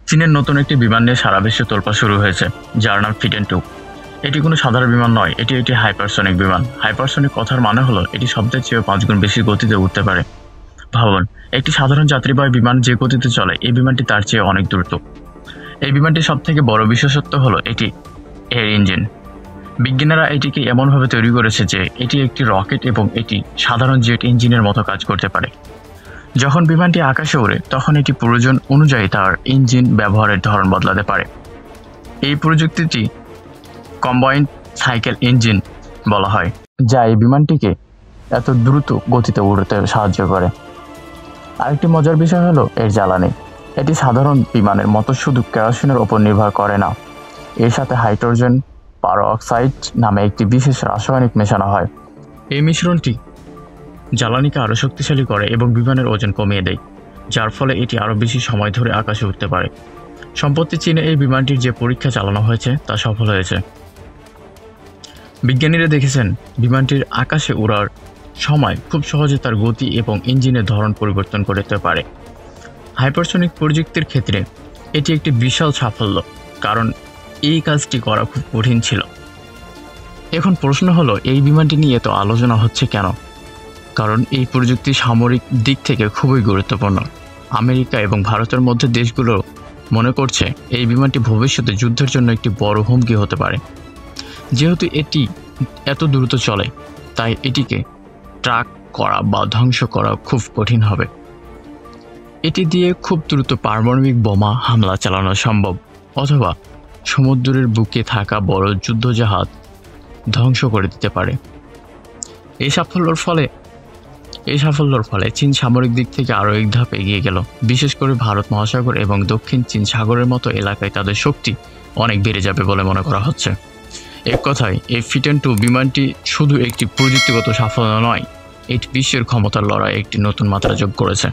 চীনের নতুন একটি বিমান নিয়ে সারা বিশ্বে তোলপাড় শুরু হয়েছে, যার নাম ফিটেন 2। এটি কোনো সাধারণ বিমান নয়, এটি একটি হাইপারসনিক বিমান। হাইপারসনিক কথার মানে হলো এটি শব্দের চেয়ে 5 গুণ বেশি গতিতে উঠতে পারে। ভাবুন, একটি সাধারণ যাত্রীবাহী বিমান যে গতিতে চলে, এই বিমানটি তার চেয়ে অনেক দ্রুত। এই বিমানটির সবথেকে বড় বিশেষত্ব হলো এটি এর ইঞ্জিন। বিজ্ঞানীরা এটিকে এমনভাবে তৈরি করেছে যে এটি একটি রকেট এবং এটি সাধারণ জেট ইঞ্জিনের মতো কাজ করতে পারে। যখন বিমানটি আকাশে ওড়ে তখন এটি প্রয়োজন অনুযায়ী তার ইঞ্জিন ব্যবহারের ধরন বদলাতে পারে। এই প্রযুক্তিটি কম্বাইন্ড সাইকেল ইঞ্জিন বলা হয়, যা এই বিমানটিকে এত দ্রুত গতিতে উড়তে সাহায্য করে। আরেকটি মজার বিষয় হলো এর জ্বালানি। এটি সাধারণ বিমানের মতো শুধু কেরোসিনের ওপর নির্ভর করে না, এর সাথে হাইড্রোজেন পারঅক্সাইড নামে একটি বিশেষ রাসায়নিক মেশানো হয়। এই মিশ্রণটি জ্বালানিকে আরও শক্তিশালী করে এবং বিমানের ওজন কমিয়ে দেয়, যার ফলে এটি আরও বেশি সময় ধরে আকাশে উঠতে পারে। সম্প্রতি চীনে এই বিমানটির যে পরীক্ষা চালানো হয়েছে তা সফল হয়েছে। বিজ্ঞানীরা দেখেছেন বিমানটির আকাশে ওড়ার সময় খুব সহজে তার গতি এবং ইঞ্জিনের ধরন পরিবর্তন করতে পারে। হাইপারসনিক প্রযুক্তির ক্ষেত্রে এটি একটি বিশাল সাফল্য, কারণ এই কাজটি করা খুব কঠিন ছিল। এখন প্রশ্ন হলো, এই বিমানটি নিয়ে এত আলোচনা হচ্ছে কেন? কারণ এই প্রযুক্তি সামরিক দিক থেকে খুবই গুরুত্বপূর্ণ। আমেরিকা এবং ভারতের মধ্যে দেশগুলো মনে করছে এই বিমানটি ভবিষ্যতে যুদ্ধের জন্য একটি বড় হুমকি হতে পারে। যেহেতু এটি এত দ্রুত চলে, তাই এটিকে ট্র্যাক করা বা ধ্বংস করা খুব কঠিন হবে। এটি দিয়ে খুব দ্রুত পারমাণবিক বোমা হামলা চালানো সম্ভব, অথবা সমুদ্রের বুকে থাকা বড় যুদ্ধজাহাজ ধ্বংস করে দিতে পারে। এই সাফল্যের ফলে চীন সামরিক দিক থেকে আরও এক ধাপ এগিয়ে গেল। বিশেষ করে ভারত মহাসাগর এবং দক্ষিণ চীন সাগরের মতো এলাকায় তাদের শক্তি অনেক বেড়ে যাবে বলে মনে করা হচ্ছে। এক কথায়, এই ফিটেন 2 বিমানটি শুধু একটি প্রযুক্তিগত সাফল্য নয়, এটি বিশ্বের ক্ষমতার লড়াই একটি নতুন মাত্রা যোগ করেছে।